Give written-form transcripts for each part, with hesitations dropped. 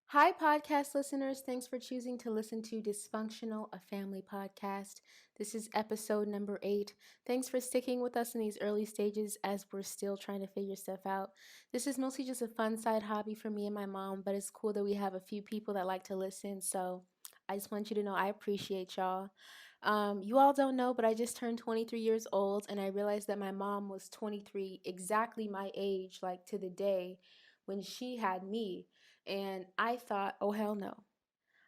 Hi, podcast listeners. Thanks for choosing to listen to Dysfunctional, a family podcast. This is episode number 8. Thanks for sticking with us in these early stages as we're still trying to figure stuff out. This is mostly just a fun side hobby for me and my mom, but it's cool that we have a few people that like to listen. So I just want you to know I appreciate y'all. You all don't know, but I just turned 23 years old, and I realized that my mom was 23, exactly my age, like to the day when she had me. And I thought, oh, hell no.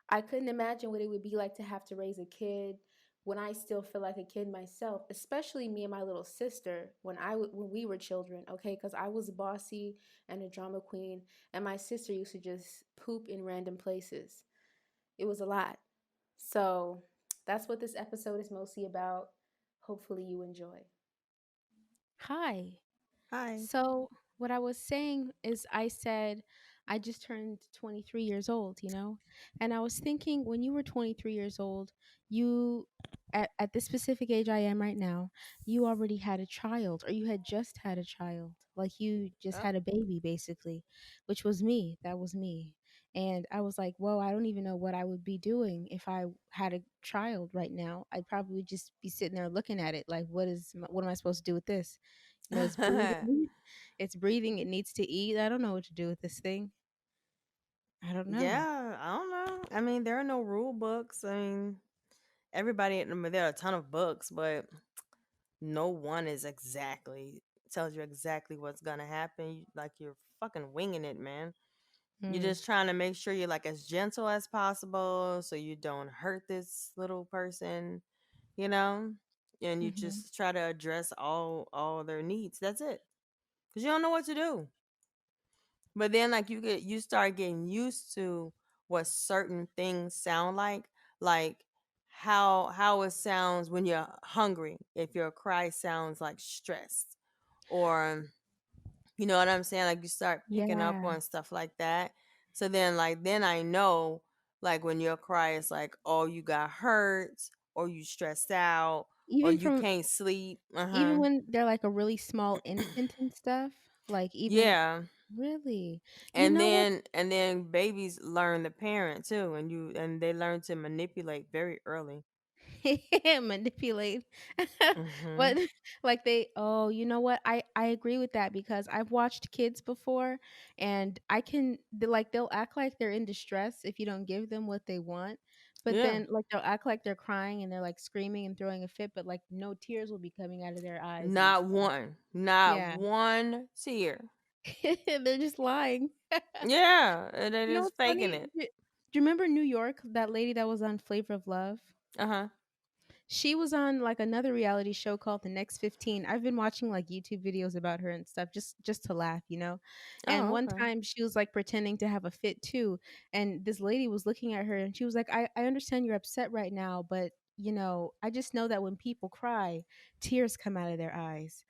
I couldn't imagine what it would be like to have to raise a kid when I still feel like a kid myself, especially me and my little sister when we were children, okay? Because I was bossy and a drama queen, and my sister used to just poop in random places. It was a lot. So that's what this episode is mostly about. Hopefully, you enjoy. Hi. Hi. So, what I was saying is, I said I just turned 23 years old, And I was thinking when you were 23 years old, you, at this specific age I am right now, you already had a child or you had just had a child. Like you just Yep. had a baby, basically, which was me. That was me. And I was like, whoa, I don't even know what I would be doing if I had a child right now. I'd probably just be sitting there looking at it like, what am I supposed to do with this? It's breathing. It's breathing. It needs to eat. I don't know what to do with this thing. I don't know. Yeah, I don't know. I mean, there are no rule books. I mean, there are a ton of books, but no one is exactly tells you exactly what's gonna happen. Like you're fucking winging it, man. You're Hmm. just trying to make sure you're like as gentle as possible, so you don't hurt this little person, you know. And you Hmm. just try to address all their needs. That's it, because you don't know what to do. But then like you start getting used to what certain things sound like how it sounds when you're hungry. If your cry sounds like stressed, or you know what I'm saying? Like you start picking up Yeah. on stuff like that. So then I know like when your cry is like, oh, you got hurt, or you stressed out, or Even you from can't sleep. even when they're like a really small infant and stuff, like even Yeah. really, you and know what? then and then babies learn the parent too, and they learn to manipulate very early. Manipulate. Hmm. But like oh, you know what? I agree with that because I've watched kids before and they'll act like they're in distress if you don't give them what they want. But Yeah. then like they'll act like they're crying and they're like screaming and throwing a fit, but like no tears will be coming out of their eyes and stuff. Not Yeah. one tear. They're just lying. Yeah, and they're You know just what's faking funny? it. Do you remember New York, that lady that was on Flavor of Love? Uh-huh. She was on like another reality show called The Next 15. I've been watching like YouTube videos about her and stuff just to laugh, you know. And Oh, one okay. time she was like pretending to have a fit too, and this lady was looking at her and she was like, I understand you're upset right now, but I just know that when people cry, tears come out of their eyes.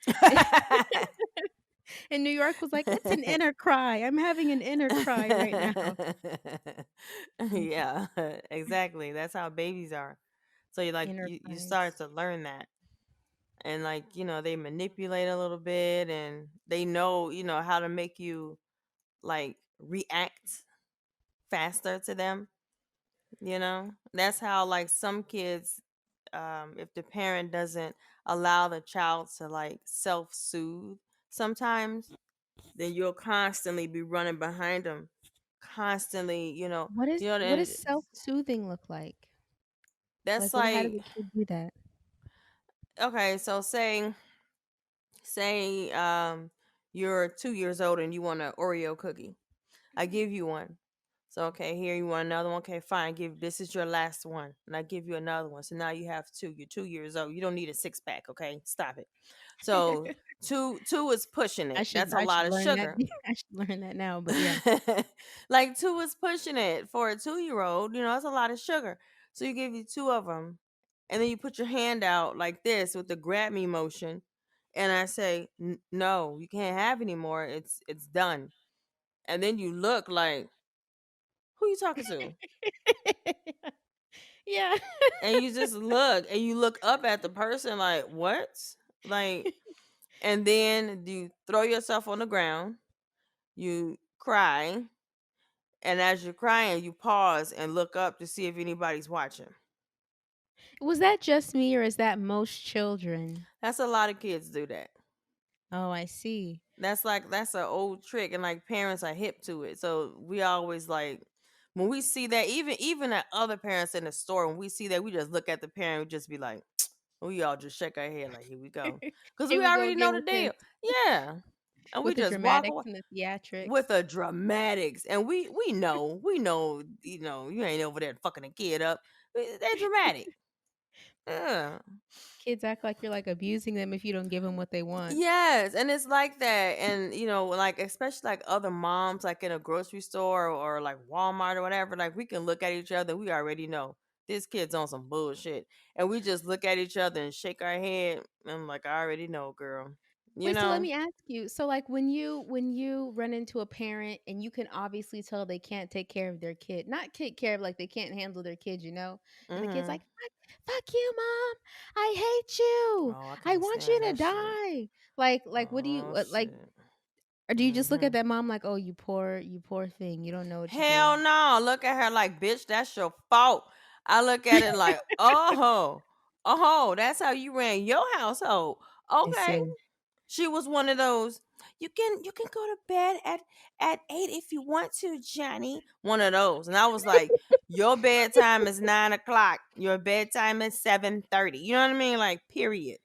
And New York was like, it's an inner cry. I'm having an inner cry right now. Yeah, exactly. That's how babies are. So you like Inner you cries. start to learn that. And like, they manipulate a little bit, and they know, how to make you like react faster to them. That's how like some kids, if the parent doesn't allow the child to like self-soothe sometimes, then you'll constantly be running behind them, constantly, What does self-soothing look like? that's Like what how does like, a kid do that? okay, so say you're 2 years old and you want an Oreo cookie. I give you one. So okay, here you want another one. Okay, fine. Give This is your last one, and I give you another one. So now you have two. You're 2 years old. You don't need a six pack. Okay, stop it. So two is pushing I it. should That's a I lot should of learn that. sugar. I should learn that now, but yeah. Like two is pushing it for a 2 year old. That's a lot of sugar. So you give you two of them, and then you put your hand out like this with the grab me motion, and I say, No, you can't have any more. It's done." And then you look like, who you talking to? Yeah. And you just look, and you look up at the person like, what? Like, and then you throw yourself on the ground, you cry, And as you're crying, you pause and look up to see if anybody's watching. Was that just me or is that most children? That's a lot of kids do that. Oh, I see. That's an old trick, and like parents are hip to it. So we always like when we see that, even at other parents in the store, when we see that, we just look at the parent, we just be like, we all just shake our head like, here we go, because Here we we go already again know the with this deal. Yeah, and we with the just walk dramatics away and the theatrics. with the dramatics, and we know, you ain't over there fucking a kid up. They're dramatic. Yeah. Kids act like you're like abusing them if you don't give them what they want. Yes, and it's like that, and like especially like other moms, like in a grocery store or like Walmart or whatever. Like we can look at each other, we already know this kid's on some bullshit, and we just look at each other and shake our head. And I'm like, I already know, girl. You Wait, so let know. me ask you. So like when you run into a parent and you can obviously tell they can't take care of their kid. Not take care of like they can't handle their kid, you know? And the kid's Mhm. like, fuck you, mom. I hate you. Oh, I I can't want you stand to that shit. die. Like what do you Oh like shit. or do you just look at Mhm. that mom like, "Oh, you poor thing. You don't know what you're Hell doing." no. Look at her like, bitch, that's your fault. I look at it like, oh, that's how you ran your household. I Okay. see. She was one of those. You can go to bed at 8 if you want to, Johnny. One of those. And I was like, your bedtime is 9 o'clock. Your bedtime is 7:30. You know what I mean? Like, period.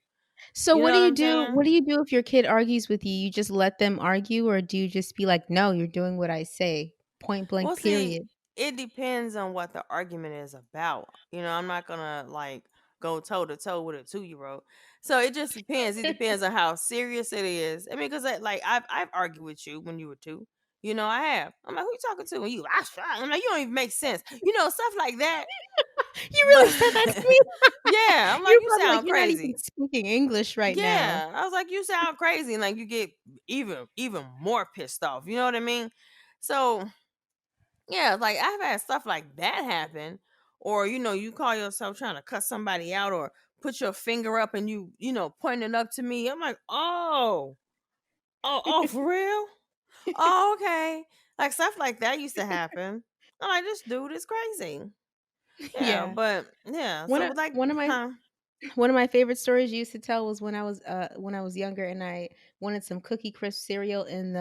So You know what do what you I'm do? saying? What do you do if your kid argues with you? You just let them argue or do you just be like, "No, you're doing what I say." Point Well, blank see, period. it depends on what the argument is about. I'm not gonna like go toe to toe with a 2-year-old. So it just depends. It depends on how serious it is. I mean, because like I've argued with you when you were 2. I have. I'm like, who you talking to? And you, I'm like, you don't even make sense. Stuff like that. You But really said that to me? yeah, I'm like, You're you probably like, sound "You're not even crazy. speaking English right now." Yeah, I was like, you sound crazy, and like you get even more pissed off. You know what I mean? So yeah, like I've had stuff like that happen, or you call yourself trying to cut somebody out, or put your finger up and pointing up to me. I'm like, oh, for real? Oh, okay. Like stuff like that used to happen. I'm like, this dude is crazy. Yeah, Yeah. but yeah. One So of with like, one of my huh? one of my favorite stories you used to tell was when I was younger and I wanted some Cookie Crisp cereal in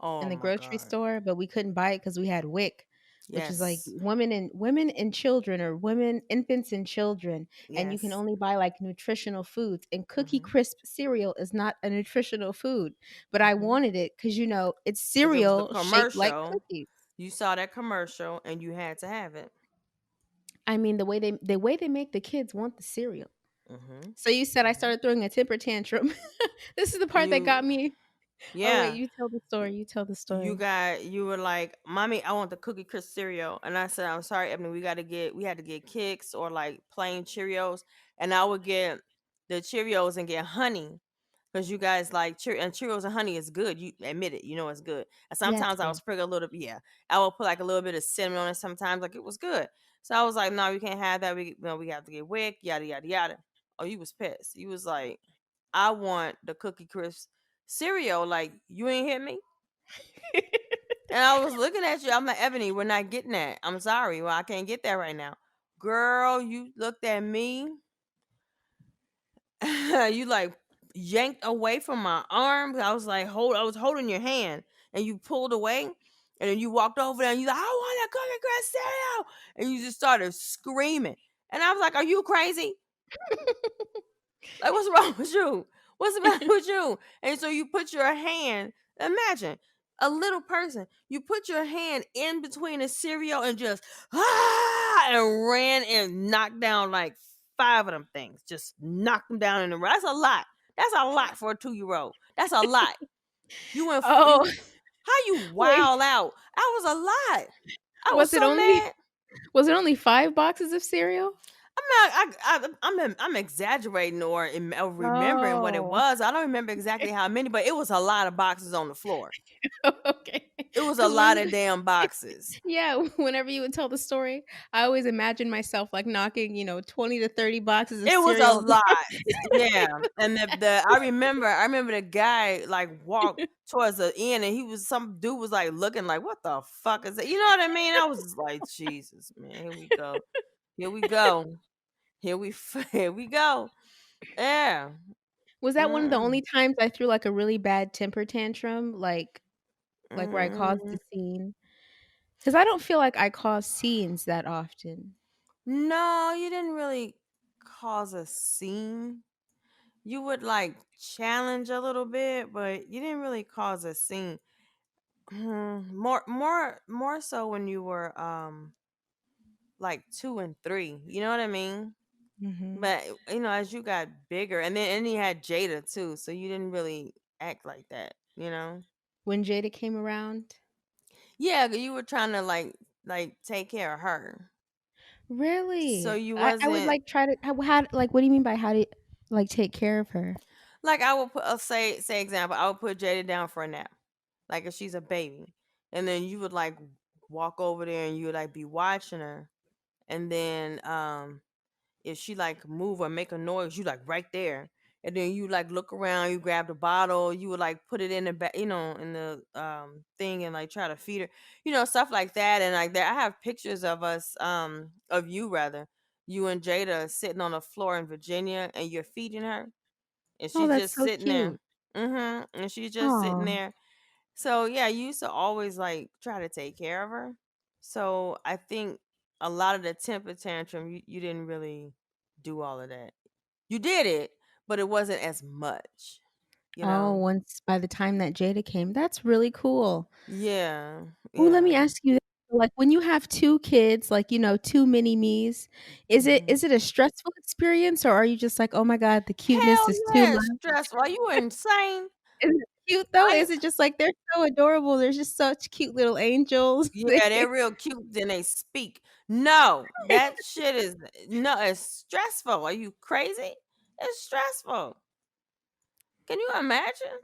Oh the my grocery god. store, but we couldn't buy it because we had WIC, which is like Yes. women and children or women infants and children, and you can Yes. only buy like nutritional foods. And Cookie Mhm. Crisp cereal is not a nutritional food, but I Mhm. wanted it because it's Because it was the cereal shaped like commercial. cookies. You saw that commercial and you had to have it. I mean, the way they make the kids want the cereal. Mhm. So you said I Mhm. started throwing a temper tantrum. This is the part that got You. me. Oh wait, Yeah. you tell the story. You tell the you story. got you were like, mommy, I want the cookie crisp cereal, and I said, I'm sorry, Ebony, we had to get Kicks or like plain Cheerios, and I would get the Cheerios and get honey, because you guys like and Cheerios and honey is good, you admit it, it's good. And Yeah, it's sometimes I would good. sprinkle a little bit, yeah, I would put like a little bit of cinnamon on it sometimes, like it was good. So I was like, no, we can't have that, we have to get Wick, yada yada yada. Oh, you was pissed. You was like, I want the cookie crisp cereal, like you ain't hit me. And I was looking at you. I'm like, Ebony, we're not getting that. I'm sorry. Well, I can't get that right now. Girl, you looked at me. You like yanked away from my arm. I was holding your hand and you pulled away. And then you walked over there and you like, I want a cookie crisp cereal. And you just started screaming. And I was like, are you crazy? Like, what's wrong with you? What's the matter with you? And so you put your hand, imagine a little person, you put your hand in between the cereal and just, and ran and knocked down like 5 of them things. Just knocked them down in the row. That's a lot. That's a lot for a 2-year-old. That's a lot. You went, Oh, how you wait. wild out? That was a lot. I was Was it so only mad. was it only 5 boxes of cereal? I'm not. I'm exaggerating or remembering what it Oh, was. I don't remember exactly how many, but it was a lot of boxes on the floor. okay. It was a Because lot of damn boxes. yeah, whenever you would tell the story, I always imagine myself like knocking, 20 to 30 boxes of It was a cereal. lot. Yeah, and the I remember the guy, like, walked towards the end, and he was some dude was, like, looking like, "What the fuck is that?" You know what I mean? I was just like, "Jesus, man, here we go. Here we go. Here we go." Yeah. Was that one of the only Mm-mm. times I threw like a really bad temper tantrum, like where I caused a Mm. scene? Because I don't feel like I cause scenes that often. No, you didn't really cause a scene. You would, like, challenge a little bit, but you didn't really cause a scene. More so when you were like 2 and 3. You know what I mean? Mhm. But as you got bigger, and you had Jada too, so you didn't really act like that. When Jada came around? Yeah, you were trying to like take care of her. So Really? you I would, wasn't like, try to how like, what do you mean by how to, like, take care of her? like I would put say example, I would put Jada down for a nap. Like if she's a baby. And then you would like walk over there and you would like be watching her. And then if she like move or make a noise, you like right there. And then you like look around, you grab the bottle, you would like put it in the back, in the thing and like try to feed her, stuff like that. And like that, I have pictures of us, of you rather, you and Jada sitting on the floor in Virginia, and you're feeding her, and Oh, she's that's just so sitting there. cute. And she's just sitting Oh. there. So yeah, you used to always like try to take care of her. So I think a lot of the temper tantrum, you didn't really do all of that. You did it, but it wasn't as much, you Oh, know? once by the time that Jada came, that's really cool. Yeah. Oh, let me Yeah. ask you this, like, when you have 2 kids, like, 2 mini me's, is it Hmm. is it a stressful experience, or are you just like, "Oh my god, the cuteness Hell is too yeah, it's much?" stressful. Are you insane? Is it cute though? I Is it just like they're so adorable, they're just such cute little angels? Yeah, they're real cute, then they speak. No, that shit is no, it's stressful. Are you crazy? It's stressful. Can you imagine?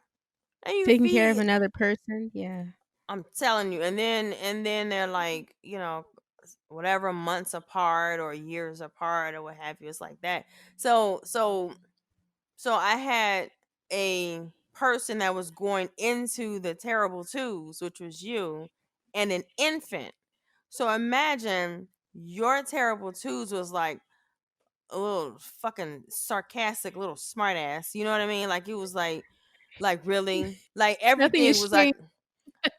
And you Taking care of feed another person, yeah. I'm telling you, and then they're like, whatever months apart or years apart or what have you. It's like that. So I had a person that was going into the terrible twos, which was you, and an infant. So imagine your terrible twos was like a little fucking sarcastic little smart ass. You know what I mean? Like it was like really? Like Nothing everything is was like, shame.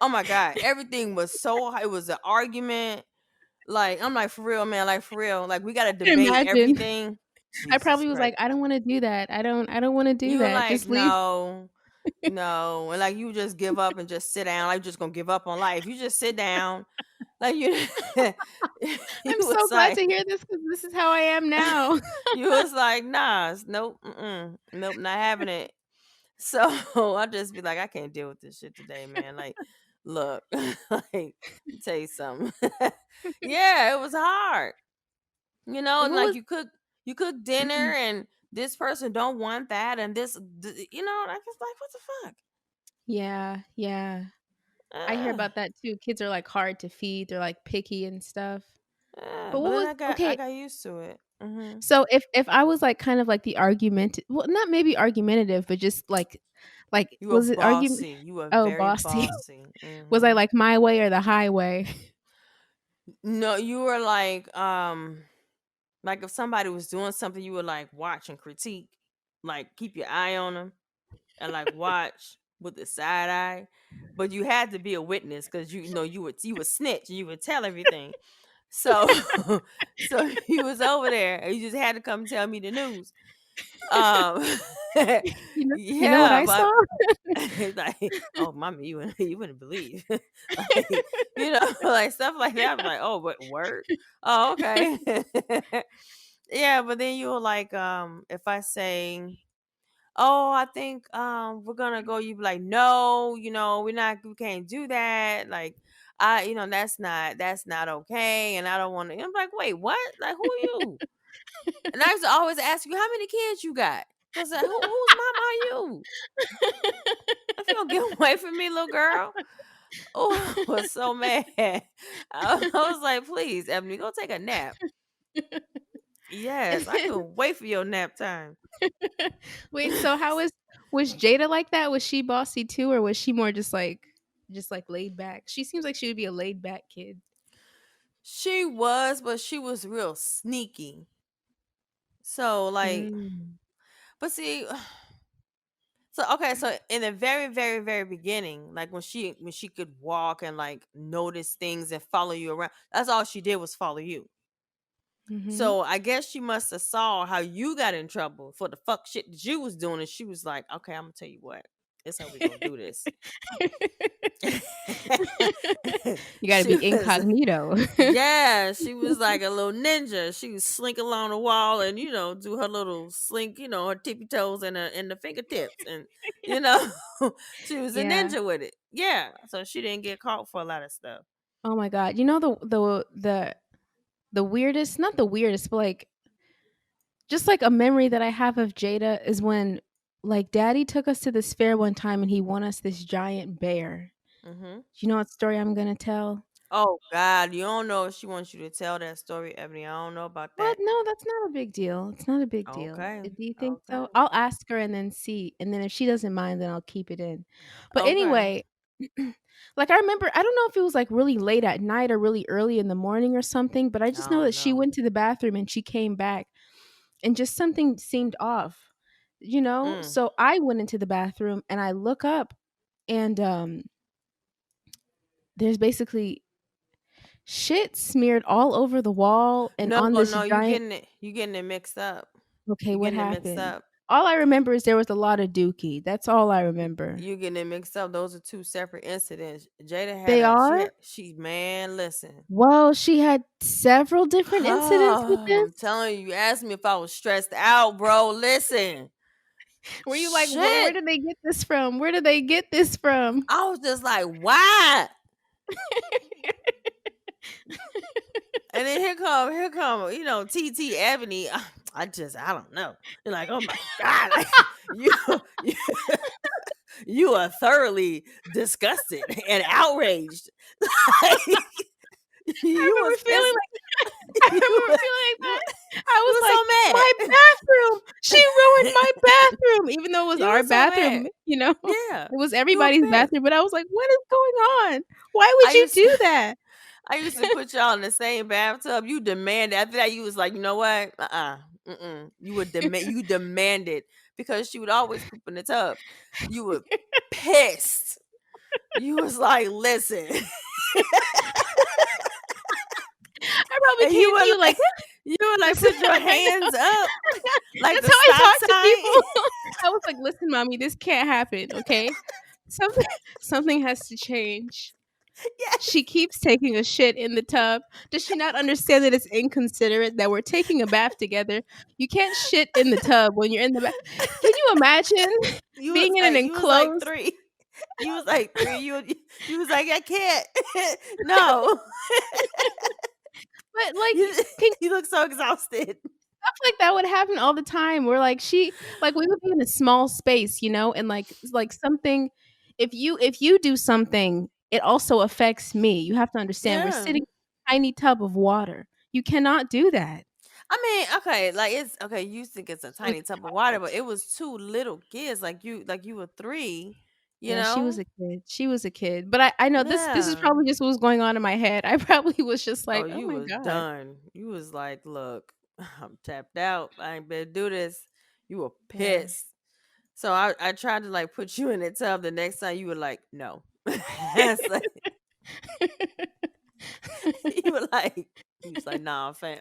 oh my god, everything was so it was an argument. Like I'm like for real, man, like for real. Like we got to Can debate imagine. everything. I Jesus probably was Christ. like, "I don't wanna do that. I don't wanna do You were that. like, Just leave." no, no, and like you just give up and just sit down. Like you just gonna give up on life. You just sit down. Like you, you I'm so was glad to like, hear this because this is how I am now. you was like, nah, nope, nope, not having it. So I'll just be like, I can't deal with this shit today, man. Like, look, like, let me tell you something. Yeah, it was hard. And What like was you cook dinner and this person don't want that and like it's like what the fuck? Yeah, yeah. I hear Uh, about that too. Kids are, like, hard to feed, they're, like, picky and stuff. But but what then was I okay, got used to it. so if I was, like, kind of like the argument well, not maybe argumentative, but just, like, You were was it argument bossy. You were oh, very bossy. bossy. Was I like my way or the highway? No, you were like if somebody was doing something, you would like watch and critique, like keep your eye on them and like watch with the side eye. But you had to be a witness because you would snitch and you would tell everything. So so he was over there and you just had to come tell me the news. Um You know what yeah, I saw? but it's like, oh mommy, you wouldn't believe. Like, like stuff like that. I'm like, oh, what word? Oh, okay. Yeah, but then you'll like if I say, oh, I think we're gonna go, you be like, no, we can't do that. Like that's not okay, and I don't want to. I'm like, wait, what? Like who are you? And I used to always ask you how many kids you got, because whose mom are you? If you don't get away from me, little girl. Oh, I was so mad. I was like, please, Ebony, go take a nap. Yes, I couldn't wait for your nap time. Wait, so how was Jada like that? Was she bossy too, or was she more just like laid back? She seems like she would be a laid back kid. She was, but she was real sneaky. So like, Mm. but see, so okay, so in the very, very, very beginning, like when she could walk and like notice things and follow you around, that's all she did was follow you. Mhm. So I guess she must have saw how you got in trouble for the fuck shit that you was doing, and she was like, "Okay, I'm gonna tell you what. This how we gonna do this." You got to She be was, incognito. yeah, she was like a little ninja. She was slink along the wall and do her little slink, her tippy toes and the fingertips, and you know, she was a Yeah. ninja with it. Yeah, so she didn't get caught for a lot of stuff. Oh my god. You know the weirdest, not the weirdest, but like just like a memory that I have of Jada is when like daddy took us to this fair one time and he won us this giant bear. Hmm. Do you know what story I'm going to tell? Oh God, you don't know if she wants you to tell that story, Ebony. I don't know about What? that. No, that's not a big deal. It's not a big deal. Okay, Do you think okay, so? I'll ask her and then see. And then if she doesn't mind, then I'll keep it in. But okay. anyway, like I remember, I don't know if it was like really late at night or really early in the morning or something, but I just know I that don't she know. went to the bathroom and she came back and just something seemed off, you know? Mm. So I went into the bathroom and I look up and there's basically shit smeared all over the wall and No, on this no, giant. you getting it mixed up. Okay, You what getting it mixed happened? up. All I remember is there was a lot of dookie. That's all I remember. You getting it mixed up. Those are two separate incidents. Jada had They a are? she man, listen. Well, she had several different incidents with I'm this. telling you, you asked me if I was stressed out, bro. Listen. Were you like, where Shit. did they get this from? Where did they get this from? I was just like, why? And then TT Ebony. I don't know. You're like, oh my God. Like, you you are thoroughly disgusted and outraged. Like, I you was remember feeling pissed. I You remember were, feeling like you, that. I you was were like, so "My mad. bathroom! She ruined my bathroom!" Even though it was You our were so mad. bathroom, you know? Yeah. It was You were everybody's pissed. bathroom, but I was like, "What is going on? Why I would you used to do that?" I used to put y'all in the same bathtub. You demanded after that. You was like, you know what? You would demanded because she would always poop in the tub. You were pissed. You was like, listen, I probably and you came to were you like, like, you were like, "Listen." put your hands up like That's the how I stop talk to people. sign. I was like, "Listen, mommy, this can't happen, okay? Something something has to change." Yeah, She keeps taking a shit in the tub. Does she not understand that it's inconsiderate that we're taking a bath together? You can't shit in the tub when you're in the bath. Can you imagine being in an you was like enclosed, 3. You was like 3. You was like, I can't. No. but like, You can you look so exhausted. stuff like that would happen all the time. Where like we would be in a small space, you know, and like something. If you do something, it also affects me. You have to understand. We're Yeah. sitting in a tiny tub of water. You cannot do that. I mean, okay, like it's okay. You think it's a So it's tiny tub of water, but hard. it was 2 little kids, like you were 3. You Yeah, she was know? a kid. She was a kid. But I know this is Yeah. probably just what was going on in my head. I probably was just Oh, like, "Oh you my was god." done. You was like, look, I'm tapped out. I ain't better do this. You were Yeah. pissed. So I tried to like put you in the tub. The next time you were like, no. It's like, you was like, nah, fam.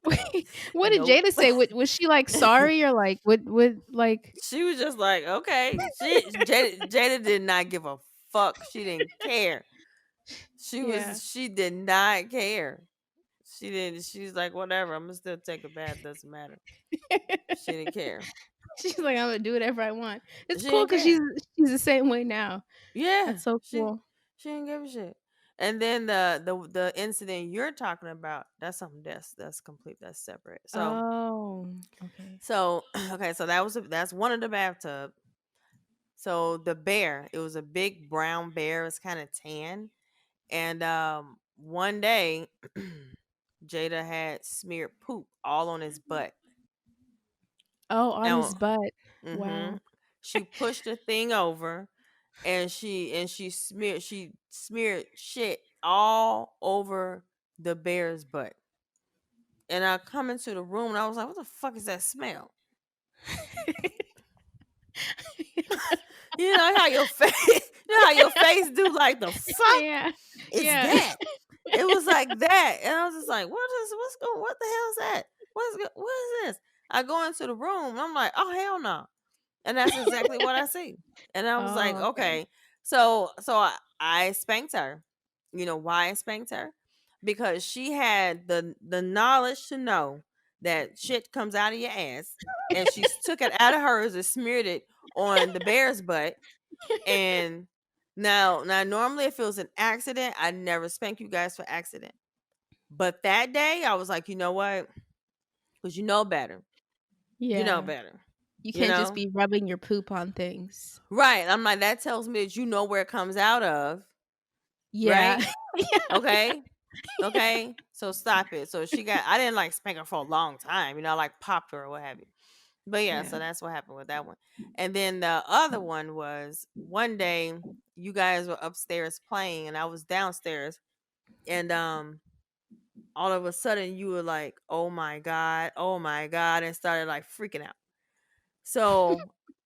Wait, what did Nope. Jada say? Was she, like, sorry or, like, would like She was just like, okay. Jada did not give a fuck. She didn't care. yeah. She did not care. She didn't. She's like, whatever. I'm gonna still take a bath. Doesn't matter. She didn't care. She's like, "Imma do whatever I want." It's She cool didn't because care. she's the same way now. Yeah, That's so she cool. she didn't give a shit. And then the incident you're talking about, that's something that's complete. That's separate. Oh, okay. So okay, so that's one of the bathtub. So the bear, it was a big brown bear. It's kind of tan. And one day, Jada had smeared poop all on his butt. Oh, on his Now, butt. mm-hmm, Wow. she pushed the thing over, and she smeared shit all over the bear's butt. And I come into the room and I was like, "What the fuck is that smell?" You know how your face, you know how your face do like the fuck? Yeah. It's Yeah. that. It was like that, and I was just like, What the hell is that? What is this?" I go into the room, and I'm like, "Oh hell no!" And that's exactly what I see. And I was like, Oh, okay. "Okay." So I spanked her. You know why I spanked her? Because she had the knowledge to know that shit comes out of your ass, and she took it out of hers and smeared it on the bear's butt. And now normally if it was an accident, I never spank you guys for accident. But that day I was like, you know what? Because you know better. You know Yeah. better. You You can't just know? be rubbing your poop on things. Right. I'm like, that tells me that you know where it comes out of. Yeah. Right? Okay. Okay. So stop it. So I didn't like spank her for a long time. You know, I like popped her or what have you. But yeah, Yeah. so that's what happened with that one. And then the other one was one day you guys were upstairs playing and I was downstairs, and all of a sudden you were like, oh my god, and started like freaking out. So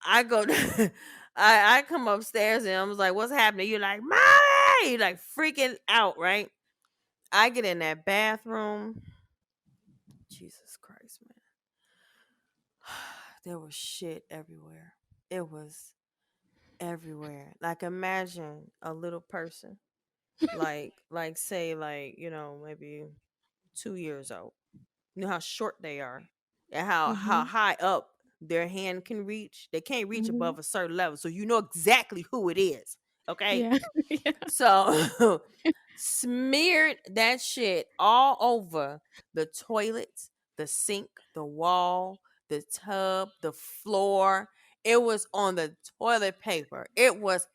I go I come upstairs and I was like, what's happening? You're like, Mommy! You're like freaking out, right? I get in that bathroom. Jesus Christ, man. There was shit everywhere. It was everywhere. Like imagine a little person, like say like, maybe 2 years old. You know how short they are and how Mhm. high up their hand can reach. They can't reach Mhm. above a certain level. So you know exactly who it is. Okay. Yeah. Yeah. So smeared that shit all over the toilets, the sink, the wall, the tub, the floor. It was on the toilet paper. It was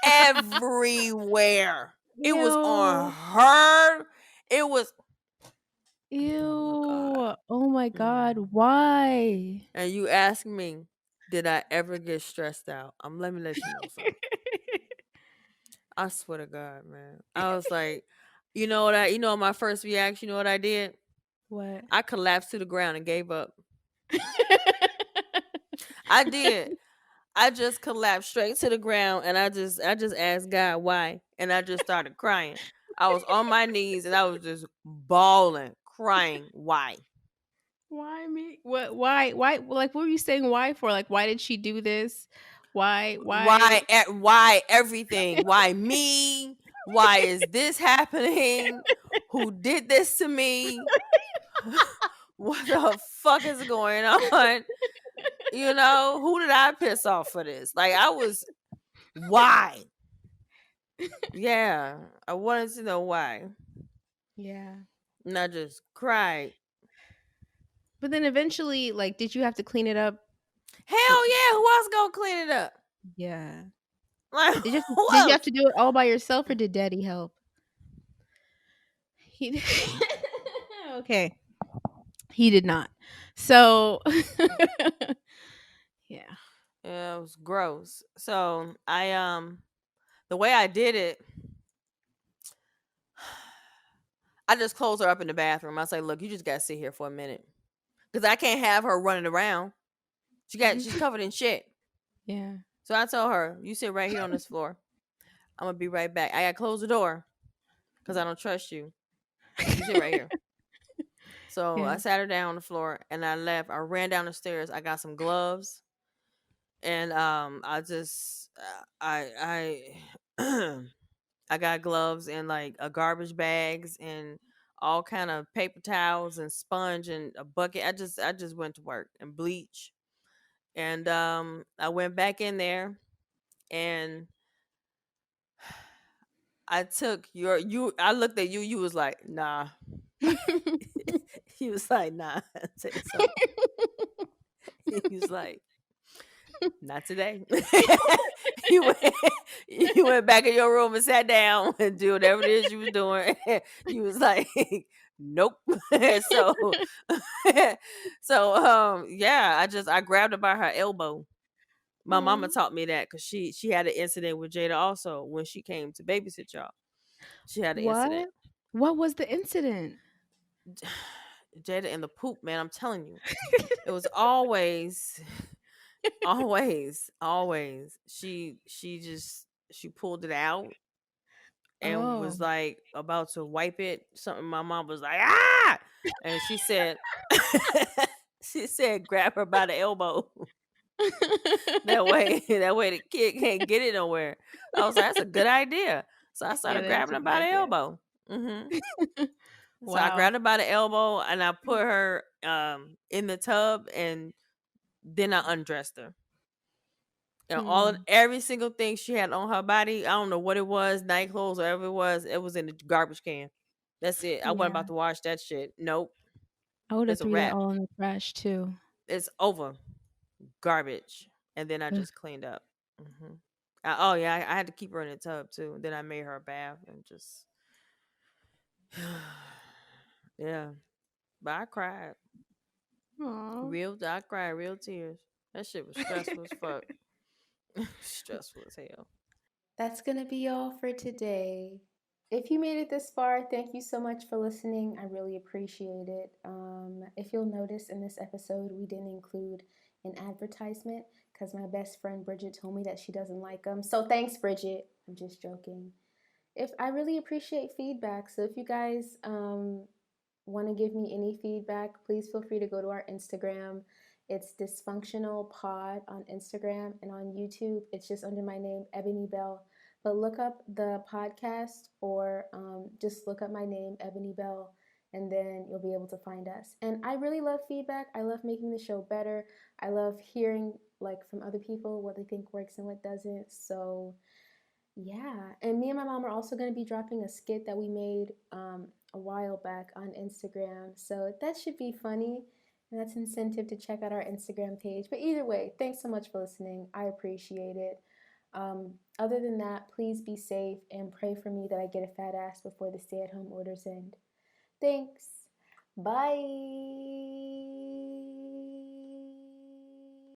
everywhere. It was on Ew. her. It was, oh my God. Ew. Oh my god. Mm. Why? And you ask me, did I ever get stressed out? Let me let you know something. I swear to God, man. I was like, my first reaction, you know what I did? What? I collapsed to the ground and gave up. I did. I just collapsed straight to the ground and I just asked God why. And I just started crying. I was on my knees and I was just bawling, crying. Why? Why me? What? Why? Like, what were you saying? Why for? Like, why did she do this? Why? Why Why? why everything? Why me? Why is this happening? Who did this to me? What the fuck is going on? Who did I piss off for this? Like I was why? Yeah, I wanted to know why. Yeah. And I just cried. But then eventually, like, did you have to clean it up? It, Hell yeah, who else gonna clean it up? yeah. Like who Did you have else? to do it all by yourself, or did Daddy help? He okay. He did not. So yeah. Yeah, it was gross. So the way I did it, I just closed her up in the bathroom. I say, look, you just gotta sit here for a minute. Cause I can't have her running around. She's covered in shit. Yeah. So I told her, you sit right here on this floor. I'm gonna be right back. I gotta close the door because I don't trust you. You sit right here. So I Yeah. sat her down on the floor and I left. I ran down the stairs. I got some gloves and I just I I got gloves and like a garbage bags and all kind of paper towels and sponge and a bucket. I just went to work and bleach. And I went back in there and I took your you I looked at you, you was like, nah. He was like, nah, I'll tell you something. He was like, Not today. you went you went back in your room and sat down and do whatever it is you was doing. You was like, nope. so yeah, I grabbed her by her elbow. My mama Oh, taught me that because she had an incident with Jada also when she came to babysit y'all. She had an incident. what? What was the incident? Jada in the poop, man. I'm telling you, it was always, always. She pulled it out and was Oh. like about to wipe it. Something my mom was like, ah, and she said, she said, grab her by the elbow. That way the kid can't get it nowhere. I was like, that's a good idea. So I Yeah, started that is grabbing a her good by the idea. elbow. So I Wow. grabbed her by the elbow and I put her in the tub and then I undressed her. And Hmm. every single thing she had on her body, I don't know what it was, night clothes, whatever it was in the garbage can. That's it. I wasn't Yeah. about to wash that shit. Nope. I would have It's a threw that wrap. all in the trash too. It's over. Garbage. And then I Ugh. just cleaned up. hmm oh yeah, I had to keep her in the tub too. Then I made her a bath and just yeah. But I cried. Aw. I cried real tears. That shit was stressful as fuck. Stressful as hell. That's going to be all for today. If you made it this far, thank you so much for listening. I really appreciate it. If you'll notice in this episode, we didn't include an advertisement because my best friend Bridget told me that she doesn't like them. So thanks, Bridget. I'm just joking. If I really appreciate feedback, so if you guys want to give me any feedback, please feel free to go to our Instagram. It's dysfunctional pod on Instagram, and on YouTube, it's just under my name, Ebony Bell. But look up the podcast or just look up my name, Ebony Bell, and then you'll be able to find us. And I really love feedback. I love making the show better. I love hearing like from other people what they think works and what doesn't. So yeah, and me and my mom are also going to be dropping a skit that we made a while back on Instagram. So that should be funny. And that's incentive to check out our Instagram page. But either way, thanks so much for listening. I appreciate it. Other than that, please be safe and pray for me that I get a fat ass before the stay at home orders end. Thanks. Bye.